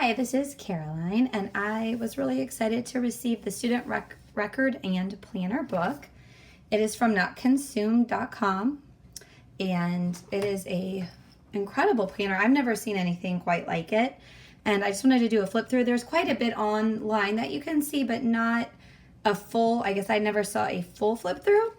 Hi, this is Caroline, and I was really excited to receive the Student Record and Planner book. It is from notconsumed.com, and it is a incredible planner. I've never seen anything quite like it, and I just wanted to do a flip through. There's quite a bit online that you can see, but not a full, I guess I never saw a full flip through.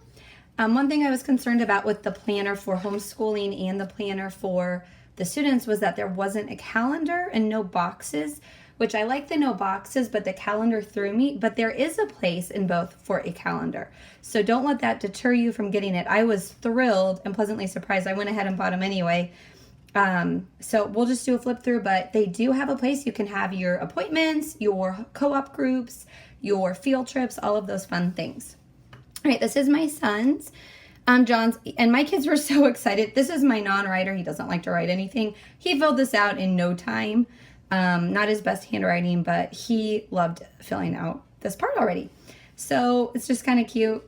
One thing I was concerned about with the planner for homeschooling and the planner for the students was that there wasn't a calendar and no boxes, which I like the no boxes, but the calendar threw me. But there is a place in both for a calendar. So don't let that deter you from getting it. I was thrilled and pleasantly surprised. I went ahead and bought them anyway. So we'll just do a flip through, but they do have a place you can have your appointments, your co-op groups, your field trips, all of those fun things. All right, this is my son's. John's, and my kids were so excited. This is my non-writer. He doesn't like to write anything. He filled this out in no time. Not his best handwriting, but he loved filling out this part already. So it's just kind of cute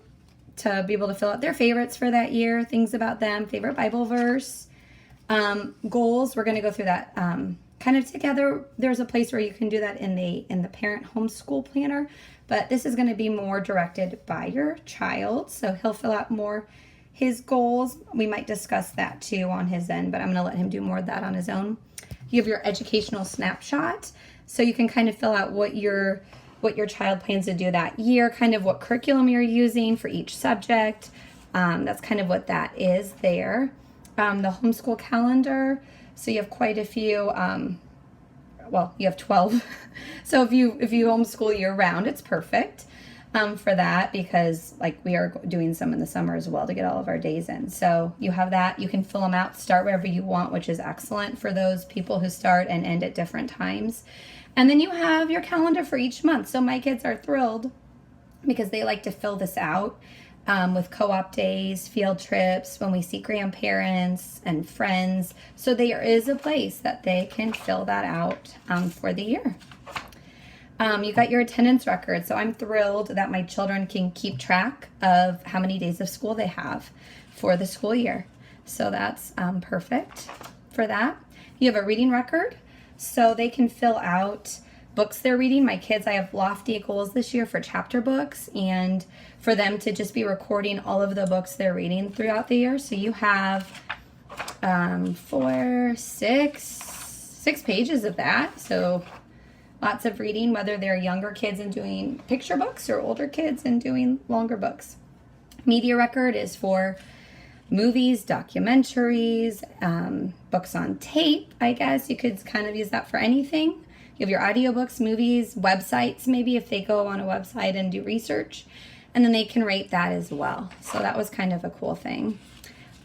to be able to fill out their favorites for that year, things about them, favorite Bible verse, goals. We're going to go through that kind of together. There's a place where you can do that in the parent homeschool planner, but this is going to be more directed by your child. So he'll fill out more his goals. We might discuss that too on his end, but I'm going to let him do more of that on his own. You have your educational snapshot, so you can kind of fill out what your child plans to do that year, kind of what curriculum you're using for each subject. That's kind of what that is there. The homeschool calendar, so you have quite a few. Well, you have 12. So if you homeschool year round, it's perfect for that, because like we are doing some in the summer as well to get all of our days in. So you have that. You can fill them out, start wherever you want, which is excellent for those people who start and end at different times. And then you have your calendar for each month. So my kids are thrilled because they like to fill this out with co-op days, field trips, when we see grandparents and friends. So there is a place that they can fill that out for the year. You got your attendance record. So I'm thrilled that my children can keep track of how many days of school they have for the school year. So that's perfect for that. You have a reading record, so they can fill out books they're reading. My kids, I have lofty goals this year for chapter books and for them to just be recording all of the books they're reading throughout the year. So you have six pages of that. So lots of reading, whether they're younger kids and doing picture books or older kids and doing longer books. Media record is for movies, documentaries, books on tape, I guess. You could kind of use that for anything. You have your audiobooks, movies, websites, maybe if they go on a website and do research. And then they can rate that as well. So that was kind of a cool thing.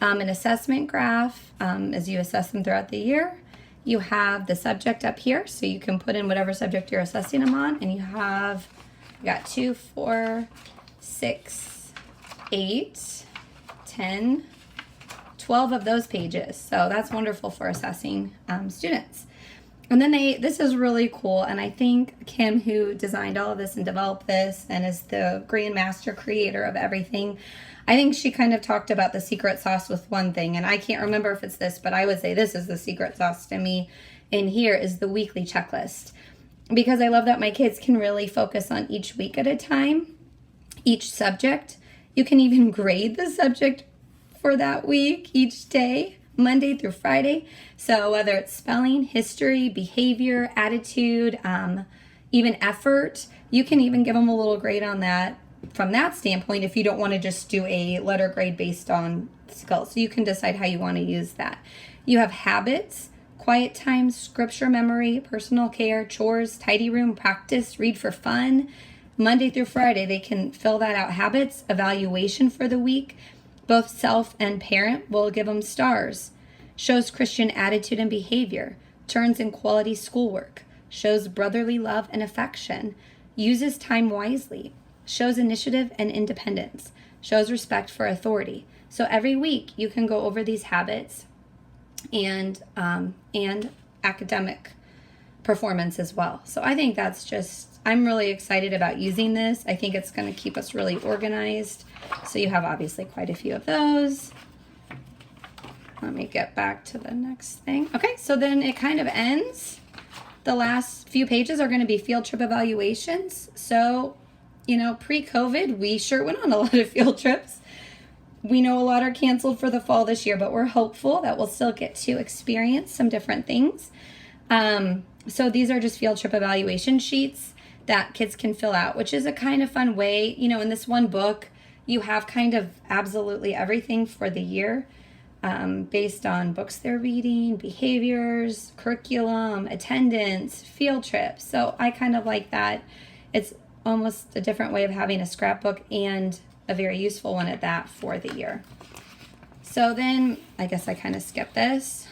An assessment graph, as you assess them throughout the year. You have the subject up here, so you can put in whatever subject you're assessing them on. And you got 2, 4, 6, 8, 10, 12 of those pages. So that's wonderful for assessing students. And then this is really cool, and I think Kim, who designed all of this and developed this and is the grandmaster creator of everything, I think she kind of talked about the secret sauce with one thing, and I can't remember if it's this, but I would say this is the secret sauce to me. In here is the weekly checklist, because I love that my kids can really focus on each week at a time, each subject. You can even grade the subject for that week each day, Monday through Friday. So whether it's spelling, history, behavior, attitude, even effort, you can even give them a little grade on that from that standpoint if you don't want to just do a letter grade based on skills. So you can decide how you want to use that. You have habits, quiet time, scripture memory, personal care, chores, tidy room, practice, read for fun. Monday through Friday, they can fill that out. Habits, evaluation for the week. Both self and parent will give them stars. Shows Christian attitude and behavior. Turns in quality schoolwork. Shows brotherly love and affection. Uses time wisely. Shows initiative and independence. Shows respect for authority. So every week you can go over these habits and academic performance as well. So I think I'm really excited about using this. I think it's going to keep us really organized. So you have obviously quite a few of those. Let me get back to the next thing. Okay, so then it kind of ends the last few pages are going to be field trip evaluations. So, you know, pre-COVID, we sure went on a lot of field trips. We know a lot are canceled for the fall this year, but we're hopeful that we'll still get to experience some different things. So these are just field trip evaluation sheets that kids can fill out, which is a kind of fun way. You know, in this one book, you have kind of absolutely everything for the year, based on books they're reading, behaviors, curriculum, attendance, field trips. So I kind of like that. It's almost a different way of having a scrapbook, and a very useful one at that for the year. So then I guess I kind of skipped this.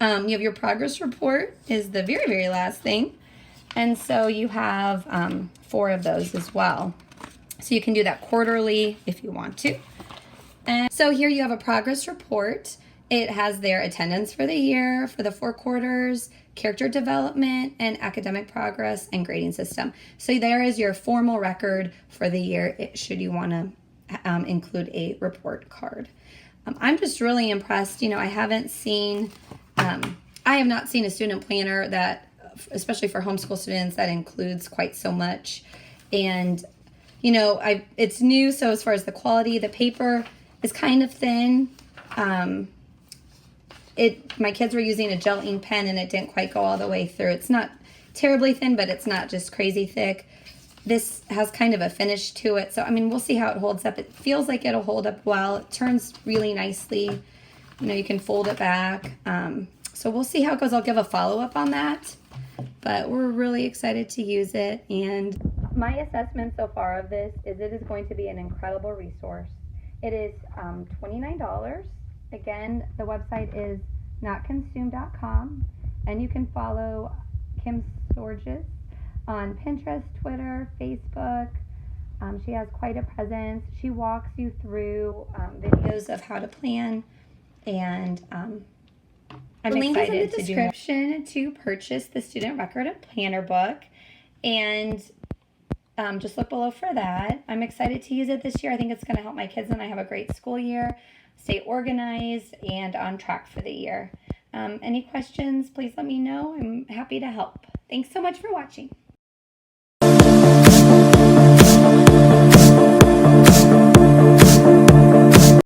You have your progress report is the very, very last thing. And so you have 4 of those as well. So you can do that quarterly if you want to. And so here you have a progress report. It has their attendance for the year, for the 4 quarters, character development, and academic progress and grading system. So there is your formal record for the year, should you want to include a report card. I'm just really impressed. You know, I have not seen a student planner that, especially for homeschool students, that includes quite so much. And, you know, it's new, so as far as the quality, the paper is kind of thin. My kids were using a gel ink pen and it didn't quite go all the way through. It's not terribly thin, but it's not just crazy thick. This has kind of a finish to it. So, I mean, we'll see how it holds up. It feels like it'll hold up well. It turns really nicely. You know, you can fold it back. So we'll see how it goes. I'll give a follow-up on that. But we're really excited to use it. And my assessment so far of this is it is going to be an incredible resource. It is $29. Again, the website is notconsumed.com, and you can follow Kim Sorges on Pinterest, Twitter, Facebook. She has quite a presence. She walks you through videos of how to plan, and I'm excited to description to purchase the Student Record and Planner book, and just look below for that. I'm excited to use it this year. I think it's going to help my kids and I have a great school year, stay organized, and on track for the year. Any questions, please let me know. I'm happy to help. Thanks so much for watching.